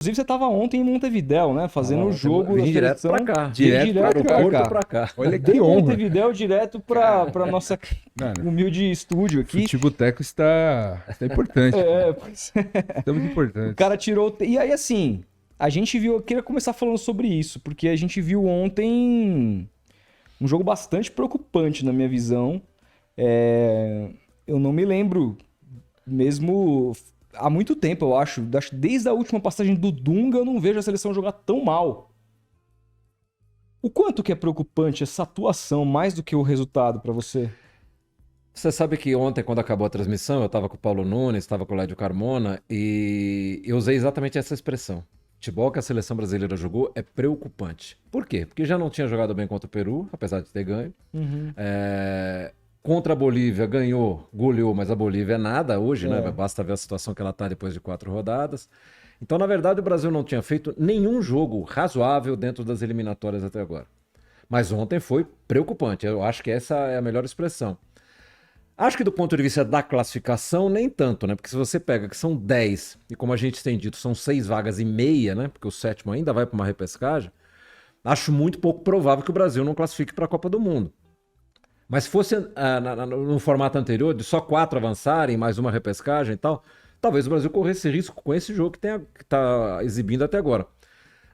Inclusive, você estava ontem em Montevidéu, né? Fazendo o jogo da direto seleção. pra cá. Direto pra cá. Olha De que honra. Montevidéu direto para nossa Mano, humilde estúdio aqui. Futeboteco está importante. Pois Está muito importante. o cara tirou... E aí, assim, a gente viu... Eu queria começar falando sobre isso, porque a gente viu ontem um jogo bastante preocupante, na minha visão. Eu não me lembro, mesmo há muito tempo, eu acho. Desde a última passagem do Dunga, eu não vejo a seleção jogar tão mal. O quanto que é preocupante essa atuação, mais do que o resultado pra você? Você sabe que ontem, quando acabou a transmissão, eu estava com o Paulo Nunes, estava com o Lédio Carmona, e eu usei exatamente essa expressão. O futebol que a seleção brasileira jogou é preocupante. Por quê? Porque já não tinha jogado bem contra o Peru, apesar de ter ganho. Contra a Bolívia ganhou, goleou, mas a Bolívia é nada hoje, né? Basta ver a situação que ela está depois de 4 rodadas. Então, na verdade, o Brasil não tinha feito nenhum jogo razoável dentro das eliminatórias até agora. Mas ontem foi preocupante. Eu acho que essa é a melhor expressão. Acho que do ponto de vista da classificação, nem tanto, né? Porque se você pega que são 10, e como a gente tem dito, são 6 vagas e meia, né? Porque o sétimo ainda vai para uma repescagem, acho muito pouco provável que o Brasil não classifique para a Copa do Mundo. Mas se fosse no formato anterior, de só 4 avançarem, mais uma repescagem e tal, talvez o Brasil corresse risco com esse jogo que está exibindo até agora.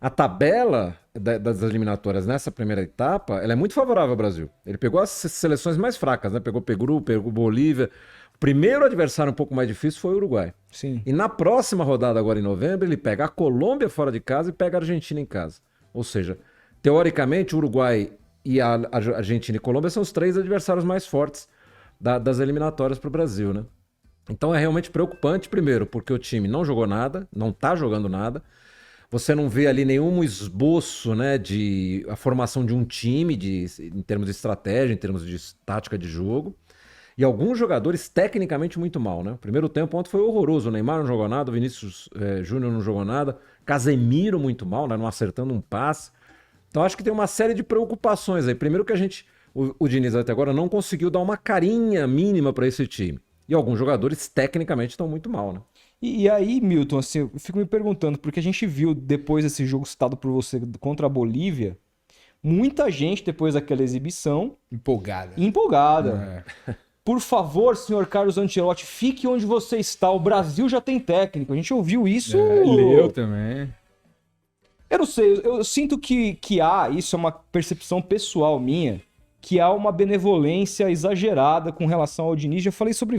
A tabela das eliminatórias nessa primeira etapa, ela é muito favorável ao Brasil. Ele pegou as seleções mais fracas, né? Pegou Peru, pegou Bolívia. O primeiro adversário um pouco mais difícil foi o Uruguai. Sim. E na próxima rodada, agora em novembro, ele pega a Colômbia fora de casa e pega a Argentina em casa. Ou seja, teoricamente, o Uruguai e a Argentina e Colômbia são os 3 adversários mais fortes das eliminatórias para o Brasil, né? Então é realmente preocupante, primeiro, porque o time não jogou nada, não está jogando nada. Você não vê ali nenhum esboço, né, de a formação de um time em termos de estratégia, em termos de tática de jogo. E alguns jogadores tecnicamente muito mal, né? O primeiro tempo ontem foi horroroso. O Neymar não jogou nada, o Vinícius Júnior não jogou nada, Casemiro muito mal, né, não acertando um passe. Então acho que tem uma série de preocupações aí. Primeiro que o Diniz até agora não conseguiu dar uma carinha mínima para esse time. E alguns jogadores tecnicamente estão muito mal, né? E aí, Milton, assim, eu fico me perguntando, porque a gente viu depois desse jogo citado por você contra a Bolívia, muita gente depois daquela exibição empolgada. Por favor, senhor Carlos Ancelotti, fique onde você está. O Brasil já tem técnico. A gente ouviu isso. Leu também. Eu não sei, eu sinto que há, isso é uma percepção pessoal minha, que há uma benevolência exagerada com relação ao Diniz. Já falei sobre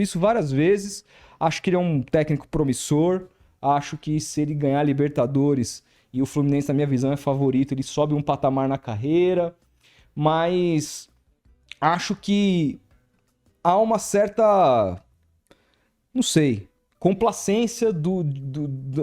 isso várias vezes. Acho que ele é um técnico promissor. Acho que se ele ganhar a Libertadores, e o Fluminense, na minha visão, é favorito, ele sobe um patamar na carreira. Mas acho que há uma certa, não sei, complacência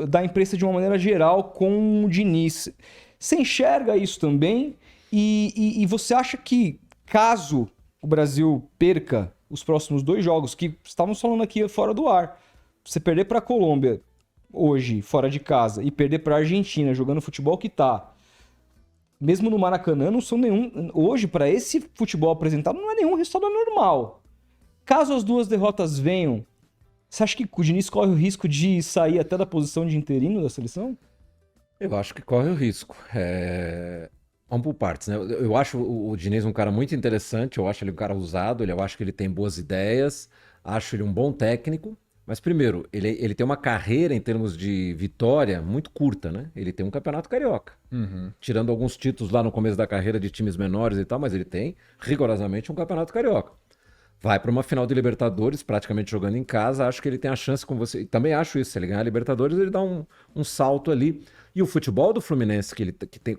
da imprensa de uma maneira geral com o Diniz. Você enxerga isso também? E você acha que, caso o Brasil perca os próximos 2 jogos, que estávamos falando aqui fora do ar, você perder para a Colômbia hoje, fora de casa, e perder para a Argentina, jogando o futebol que tá, mesmo no Maracanã, não são nenhum... Hoje, para esse futebol apresentado, não é nenhum resultado normal. Caso as 2 derrotas venham, você acha que o Diniz corre o risco de sair até da posição de interino da seleção? Eu acho que corre o risco. Vamos por partes, né? Eu acho o Diniz um cara muito interessante, eu acho ele um cara ousado, eu acho que ele tem boas ideias, acho ele um bom técnico, mas primeiro, ele tem uma carreira em termos de vitória muito curta, né? Ele tem um campeonato carioca, tirando alguns títulos lá no começo da carreira de times menores e tal, mas ele tem rigorosamente um campeonato carioca. Vai para uma final de Libertadores, praticamente jogando em casa, acho que ele tem a chance com você. Também acho isso, se ele ganhar a Libertadores, ele dá um salto ali. E o futebol do Fluminense, que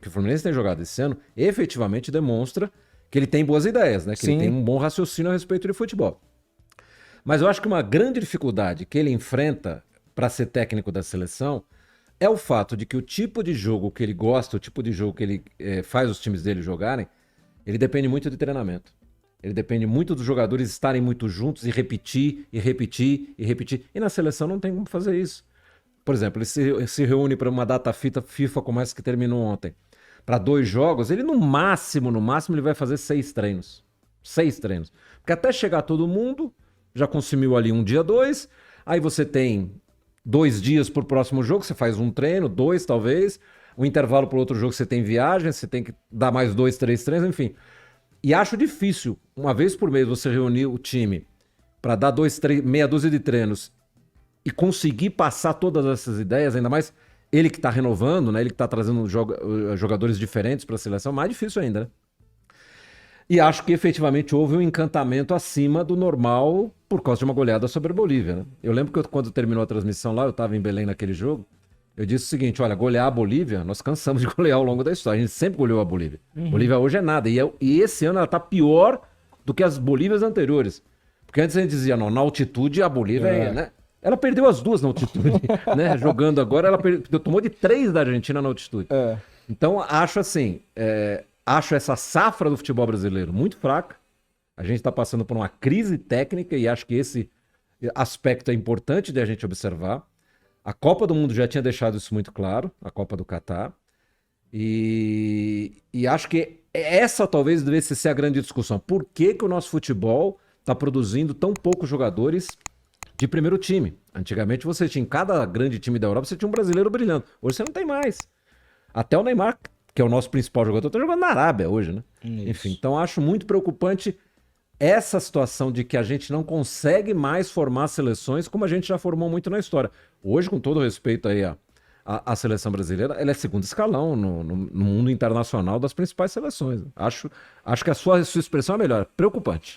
o Fluminense tem jogado esse ano, efetivamente demonstra que ele tem boas ideias, né? Que ele tem um bom raciocínio a respeito de futebol. Mas eu acho que uma grande dificuldade que ele enfrenta para ser técnico da seleção é o fato de que o tipo de jogo que ele gosta, o tipo de jogo que ele faz os times dele jogarem, ele depende muito de treinamento. Ele depende muito dos jogadores estarem muito juntos e repetir, e repetir, e repetir. E na seleção não tem como fazer isso. Por exemplo, ele se reúne para uma data FIFA como essa que terminou ontem. Para 2 jogos, ele no máximo, ele vai fazer 6 treinos. 6 treinos. Porque até chegar todo mundo, já consumiu ali um dia, 2. Aí você tem 2 dias para o próximo jogo, você faz um treino, 2 talvez, um intervalo para o outro jogo você tem viagem, você tem que dar mais 2, 3 treinos, enfim. E acho difícil, uma vez por mês, você reunir o time para dar 2, 3, meia dúzia de treinos e conseguir passar todas essas ideias, ainda mais ele que está renovando, né? Ele que está trazendo jogadores diferentes para a seleção, mais difícil ainda, né? E acho que efetivamente houve um encantamento acima do normal por causa de uma goleada sobre a Bolívia, né? Eu lembro que quando terminou a transmissão lá, eu estava em Belém naquele jogo, eu disse o seguinte, olha, golear a Bolívia, nós cansamos de golear ao longo da história, a gente sempre goleou a Bolívia. Bolívia hoje é nada, e esse ano ela está pior do que as Bolívias anteriores. Porque antes a gente dizia, não, na altitude a Bolívia né? Ela perdeu as 2 na altitude, né? Jogando agora, ela tomou de 3 da Argentina na altitude. Então, acho assim, acho essa safra do futebol brasileiro muito fraca. A gente está passando por uma crise técnica e acho que esse aspecto é importante de a gente observar. A Copa do Mundo já tinha deixado isso muito claro, a Copa do Catar. E acho que essa talvez devesse ser a grande discussão. Por que o nosso futebol está produzindo tão poucos jogadores de primeiro time? Antigamente você tinha, em cada grande time da Europa, você tinha um brasileiro brilhando. Hoje você não tem mais. Até o Neymar, que é o nosso principal jogador, está jogando na Arábia hoje, né? Isso. Enfim, então acho muito preocupante essa situação de que a gente não consegue mais formar seleções como a gente já formou muito na história. Hoje, com todo respeito aí a seleção brasileira, ela é segundo escalão no mundo internacional das principais seleções. Acho que a sua expressão é melhor. Preocupante.